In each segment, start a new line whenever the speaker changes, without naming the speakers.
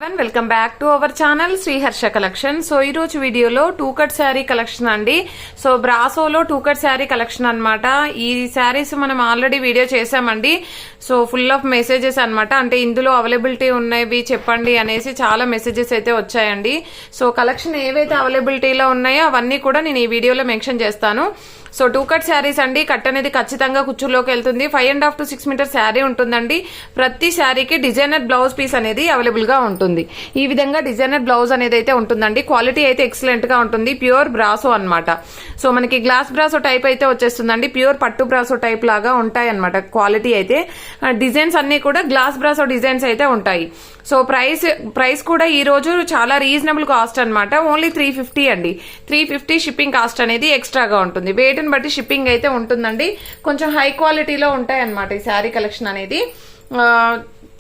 Welcome back to our channel Sri Harsha collection. So ఈ రోజు వీడియోలో టూ కట్ శారీ కలెక్షన్ అండి. సో బ్రాసోలో టూ కట్ శారీ కలెక్షన్ అన్నమాట. ఈ శారీస్ మనం ఆల్రెడీ వీడియో చేసామండి. సో ఫుల్ ఆఫ్ మెసేజెస్ అన్నమాట. అంటే ఇందులో అవైలబిలిటీ ఉన్నవి చెప్పండి అనేసి చాలా మెసేజెస్ అయితే వచ్చాయండి. సో కలెక్షన్ ఏవైతే అవైలబిలిటీలో ఉన్నాయో అవన్నీ కూడా నేను ఈ వీడియోలో మెన్షన్ చేస్తాను. సో టూ కట్ శారీస్ అండి. కట్ అనేది ఖచ్చితంగా కుచ్చులోకి వెళ్తుంది. 5.5 to 6 మీటర్ శారీ ఉంటుందండి. ప్రతి శారీకి డిజైనర్ బ్లౌజ్ పీస్ అనేది అవైలబుల్ గా ఉంటుంది. ఈ విధంగా డిజైనర్ బ్లౌజ్ అనేది అయితే ఉంటుందండి. క్వాలిటీ అయితే ఎక్సలెంట్ గా ఉంటుంది. ప్యూర్ బ్రాసో అన్నమాట. సో మనకి గ్లాస్ బ్రాసో టైప్ అయితే వచ్చేస్తుందండి. ప్యూర్ పట్టు బ్రాసో టైప్ లాగా ఉంటాయి అన్నమాట. క్వాలిటీ అయితే డిజైన్స్ అన్ని కూడా గ్లాస్ బ్రాసో డిజైన్స్ అయితే ఉంటాయి. సో ప్రైస్ కూడా ఈ రోజు చాలా రీజనబుల్ కాస్ట్ అన్నమాట. ఓన్లీ 350 అండి. 350 షిప్పింగ్ కాస్ట్ అనేది ఎక్స్ట్రాగా ఉంటుంది. వెయిట్ ని బట్టి షిప్పింగ్ అయితే ఉంటుందండి. కొంచెం హై క్వాలిటీలో ఉంటాయి అన్నమాట ఈ శారీ కలెక్షన్ అనేది.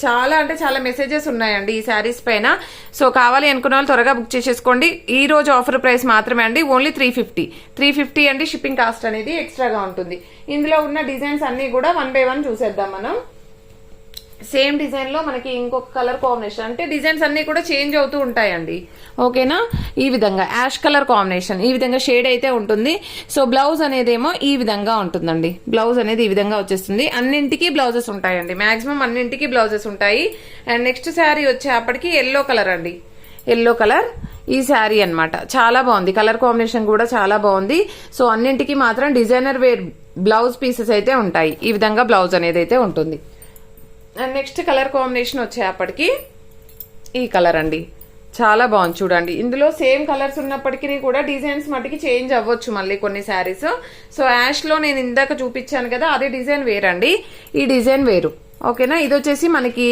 చాలా అంటే చాలా మెసేజెస్ ఉన్నాయండి ఈ శారీస్ పైన. సో కావాలి అనుకున్న వాళ్ళు త్వరగా బుక్ చేసేసుకోండి. ఈ రోజు ఆఫర్ ప్రైస్ మాత్రమే అండి. ఓన్లీ 350 అండి. షిప్పింగ్ కాస్ట్ అనేది ఎక్స్ట్రాగా ఉంటుంది. ఇందులో ఉన్న డిజైన్స్ అన్ని కూడా 1 by 1 చూసేద్దాం మనం. సేమ్ డిజైన్ లో మనకి ఇంకొక కలర్ కాంబినేషన్, అంటే డిజైన్స్ అన్ని కూడా చేంజ్ అవుతూ ఉంటాయండి. ఓకేనా? ఈ విధంగా యాష్ కలర్ కాంబినేషన్ ఈ విధంగా షేడ్ అయితే ఉంటుంది. సో బ్లౌజ్ అనేదేమో ఈ విధంగా ఉంటుందండి. బ్లౌజ్ అనేది ఈ విధంగా వచ్చేస్తుంది. అన్నింటికి బ్లౌజెస్ ఉంటాయండి. మాక్సిమం అన్నింటికి బ్లౌజెస్ ఉంటాయి. అండ్ నెక్స్ట్ శారీ వచ్చేప్పటికి ఎల్లో కలర్ అండి. ఎల్లో కలర్ ఈ శారీ అన్నమాట. చాలా బాగుంది. కలర్ కాంబినేషన్ కూడా చాలా బాగుంది. సో అన్నింటికి మాత్రం డిజైనర్ వేర్ బ్లౌజ్ పీసెస్ అయితే ఉంటాయి. ఈ విధంగా బ్లౌజ్ అనేది అయితే ఉంటుంది. అండ్ నెక్స్ట్ కలర్ కాంబినేషన్ వచ్చేప్పటికి ఈ కలర్ అండి. చాలా బాగుంది చూడండి. ఇందులో సేమ్ కలర్స్ ఉన్నప్పటికీ కూడా డిజైన్స్ మటుకి చేంజ్ అవ్వచ్చు మళ్ళీ కొన్ని శారీస్. సో యాష్ లో నేను ఇందాక చూపించాను కదా, అదే డిజైన్ వేరండి. ఈ డిజైన్ వేరు. ఓకేనా? ఇది వచ్చేసి మనకి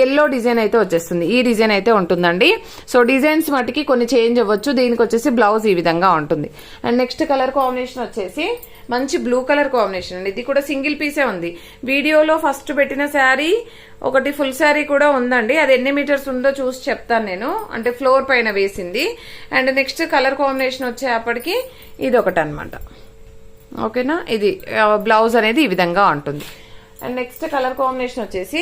ఎల్లో డిజైన్ అయితే వచ్చేస్తుంది. ఈ డిజైన్ అయితే ఉంటుందండి. సో డిజైన్స్ మటుకి కొన్ని చేంజ్ అవ్వచ్చు. దీనికి వచ్చేసి బ్లౌజ్ ఈ విధంగా ఉంటుంది. అండ్ నెక్స్ట్ కలర్ కాంబినేషన్ వచ్చేసి మంచి బ్లూ కలర్ కాంబినేషన్ అండి. ఇది కూడా సింగిల్ పీసే ఉంది. వీడియోలో ఫస్ట్ పెట్టిన శారీ ఒకటి ఫుల్ శారీ కూడా ఉందండి. అది ఎన్ని మీటర్స్ ఉందో చూసి చెప్తాను నేను. అంటే ఫ్లోర్ పైన వేసింది. అండ్ నెక్స్ట్ కలర్ కాంబినేషన్ వచ్చేప్పటికి ఇది ఒకటి అనమాట. ఓకేనా? ఇది బ్లౌజ్ అనేది ఈ విధంగా ఉంటుంది. అండ్ నెక్స్ట్ కలర్ కాంబినేషన్ వచ్చేసి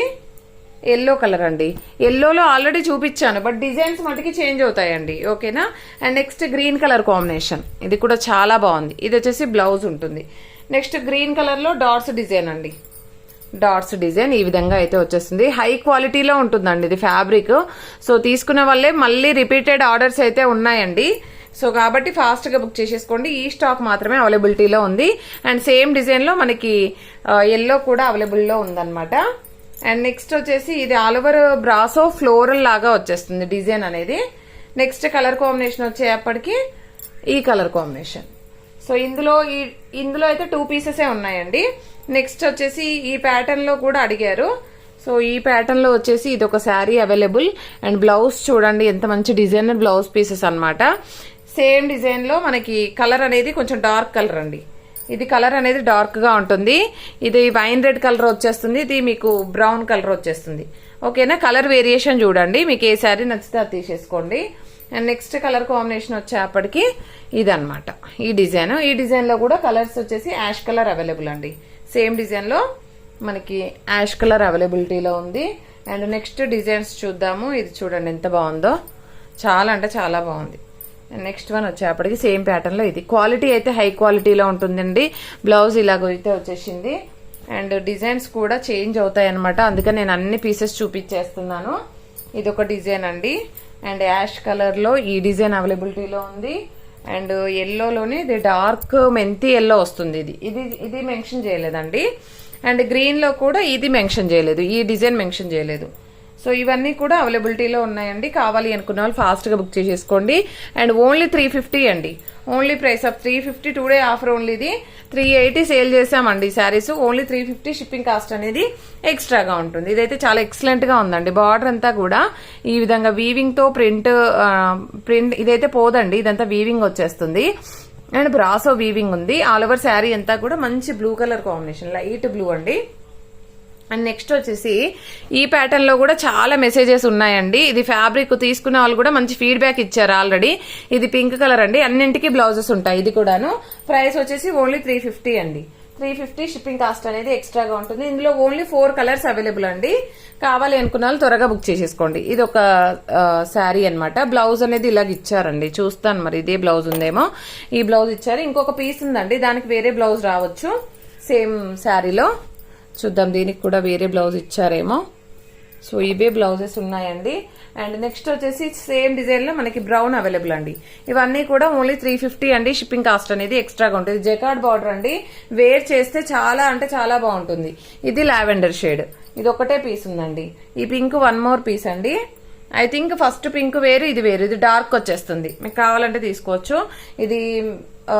ఎల్లో కలర్ అండి. ఎల్లోలో ఆల్రెడీ చూపించాను, బట్ డిజైన్స్ మటుకి చేంజ్ అవుతాయండి. ఓకేనా? And next green colour combination ఇది కూడా చాలా బాగుంది. ఇది వచ్చేసి బ్లౌజ్ ఉంటుంది. నెక్స్ట్ గ్రీన్ కలర్ లో డాట్స్ డిజైన్ అండి. డాట్స్ డిజైన్ ఈ విధంగా అయితే వచ్చేస్తుంది. హై క్వాలిటీలో ఉంటుందండి ఇది ఫ్యాబ్రిక్. సో తీసుకునే వాళ్ళే మళ్ళీ రిపీటెడ్ ఆర్డర్స్ అయితే ఉన్నాయండి. సో కాబట్టి ఫాస్ట్ గా బుక్ చేసేసుకోండి. ఈ స్టాక్ మాత్రమే అవైలబిలిటీలో ఉంది. అండ్ సేమ్ డిజైన్ లో మనకి ఎల్లో కూడా అవైలబుల్ లో ఉందన్నమాట. అండ్ నెక్స్ట్ వచ్చేసి ఇది ఆల్ ఓవర్ బ్రాసో ఫ్లోరల్ లాగా వచ్చేస్తుంది డిజైన్ అనేది. నెక్స్ట్ కలర్ కాంబినేషన్ వచ్చేప్పటికి ఈ కలర్ కాంబినేషన్. సో ఇందులో అయితే 2 పీసెసే ఉన్నాయండి. నెక్స్ట్ వచ్చేసి ఈ ప్యాటర్న్ లో కూడా అడిగారు. సో ఈ ప్యాటర్న్ లో వచ్చేసి ఇది ఒక శారీ అవైలబుల్. అండ్ బ్లౌజ్ చూడండి ఎంత మంచి డిజైనర్ బ్లౌజ్ పీసెస్ అన్నమాట. సేమ్ డిజైన్ లో మనకి కలర్ అనేది కొంచెం డార్క్ కలర్ అండి. ఇది కలర్ అనేది డార్క్ గా ఉంటుంది. ఇది వైన్ రెడ్ కలర్ వచ్చేస్తుంది. ఇది మీకు బ్రౌన్ కలర్ వచ్చేస్తుంది. ఓకేనా? కలర్ వేరియేషన్ చూడండి. మీకు ఏ శారీ నచ్చితే అది తీసేసుకోండి. అండ్ నెక్స్ట్ కలర్ కాంబినేషన్ వచ్చేప్పటికి ఇది అనమాట. ఈ డిజైన్ లో కూడా కలర్స్ వచ్చేసి యాష్ కలర్ అవైలబుల్ అండి. సేమ్ డిజైన్ లో మనకి యాష్ కలర్ అవైలబిలిటీలో ఉంది. అండ్ నెక్స్ట్ డిజైన్స్ చూద్దాము. ఇది చూడండి ఎంత బాగుందో. చాలా అంటే చాలా బాగుంది. నెక్స్ట్ వన్ వచ్చేప్పటికి సేమ్ ప్యాటర్న్ లో ఇది క్వాలిటీ అయితే హై క్వాలిటీలో ఉంటుందండి. బ్లౌజ్ ఇలాగైతే వచ్చేసింది. అండ్ డిజైన్స్ కూడా చేంజ్ అవుతాయి అనమాట. అందుకని నేను అన్ని పీసెస్ చూపించేస్తున్నాను. ఇది ఒక డిజైన్ అండి. అండ్ యాష్ కలర్ లో ఈ డిజైన్ అవైలబిలిటీలో ఉంది. అండ్ ఎల్లోలోనే ఇది డార్క్ మెంతి ఎల్లో వస్తుంది. ఇది మెన్షన్ చేయలేదండి. అండ్ గ్రీన్ లో కూడా ఇది మెన్షన్ చేయలేదు. ఈ డిజైన్ మెన్షన్ చేయలేదు. సో ఇవన్నీ కూడా అవైలబిలిటీలో ఉన్నాయండి. కావాలి అనుకున్న వాళ్ళు ఫాస్ట్ గా బుక్ చేసేసుకోండి. అండ్ ఓన్లీ 350 అండి. Only price of 350. 2 day offer only. ఇది 380 సేల్ చేసామండి శారీస్. ఓన్లీ 350 షిప్పింగ్ కాస్ట్ అనేది ఎక్స్ట్రాగా ఉంటుంది. ఇదైతే చాలా ఎక్సలెంట్ గా ఉందండి. బార్డర్ అంతా కూడా ఈ విధంగా వీవింగ్ తో ప్రింట్ ఇదైతే పోదండి. ఇదంతా వీవింగ్ వచ్చేస్తుంది. అండ్ బ్రాసో వీవింగ్ ఉంది. ఆల్ ఓవర్ శారీ అంతా కూడా మంచి blue colour combination, light blue అండి. అండ్ నెక్స్ట్ వచ్చేసి ఈ ప్యాటర్న్ లో కూడా చాలా మెసేజెస్ ఉన్నాయండి. ఇది ఫ్యాబ్రిక్ తీసుకునే వాళ్ళు కూడా మంచి ఫీడ్బ్యాక్ ఇచ్చారు ఆల్రెడీ. ఇది పింక్ కలర్ అండి. అన్నింటికి బ్లౌజెస్ ఉంటాయి. ఇది కూడాను ప్రైస్ వచ్చేసి ఓన్లీ 350 అండి. 350 షిప్పింగ్ కాస్ట్ అనేది ఎక్స్ట్రాగా ఉంటుంది. ఇందులో ఓన్లీ 4 కలర్స్ అవైలబుల్ అండి. కావాలి అనుకున్న వాళ్ళు త్వరగా బుక్ చేసేసుకోండి. ఇది ఒక శారీ అన్నమాట. బ్లౌజ్ అనేది ఇలాగ ఇచ్చారండి. చూస్తాను మరి ఇదే బ్లౌజ్ ఉందేమో. ఈ బ్లౌజ్ ఇచ్చారు. ఇంకొక పీస్ ఉందండి, దానికి వేరే బ్లౌజ్ రావచ్చు సేమ్ శారీలో. చూద్దాం, దీనికి కూడా వేరే బ్లౌజ్ ఇచ్చారేమో. సో ఇవే బ్లౌజెస్ ఉన్నాయండి. అండ్ నెక్స్ట్ వచ్చేసి సేమ్ డిజైన్ లో మనకి బ్రౌన్ అవైలబుల్ అండి. ఇవన్నీ కూడా ఓన్లీ 350 అండి. షిప్పింగ్ కాస్ట్ అనేది ఎక్స్ట్రాగా ఉంటుంది. జెకార్డ్ బార్డర్ అండి. వేర్ చేస్తే చాలా అంటే చాలా బాగుంటుంది. ఇది లావెండర్ షేడ్. ఇది ఒకటే పీస్ ఉందండి. ఈ పింక్ 1 మోర్ పీస్ అండి. ఐ థింక్ ఫస్ట్ పింక్ వేరు, ఇది వేరు. ఇది డార్క్ వచ్చేస్తుంది. మీకు కావాలంటే తీసుకోవచ్చు. ఇది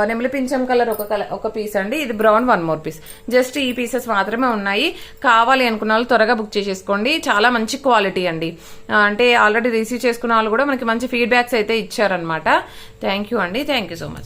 నెమలి పింఛం కలర్ ఒక పీస్ అండి. ఇది బ్రౌన్ 1 మోర్ పీస్. జస్ట్ ఈ పీసెస్ మాత్రమే ఉన్నాయి. కావాలి అనుకున్న వాళ్ళు త్వరగా బుక్ చేసేసుకోండి. చాలా మంచి క్వాలిటీ అండి. అంటే ఆల్రెడీ రిసీవ్ చేసుకున్న వాళ్ళు కూడా మనకి మంచి ఫీడ్బ్యాక్స్ అయితే ఇచ్చారనమాట. థ్యాంక్ యూ అండి. Thank you so much.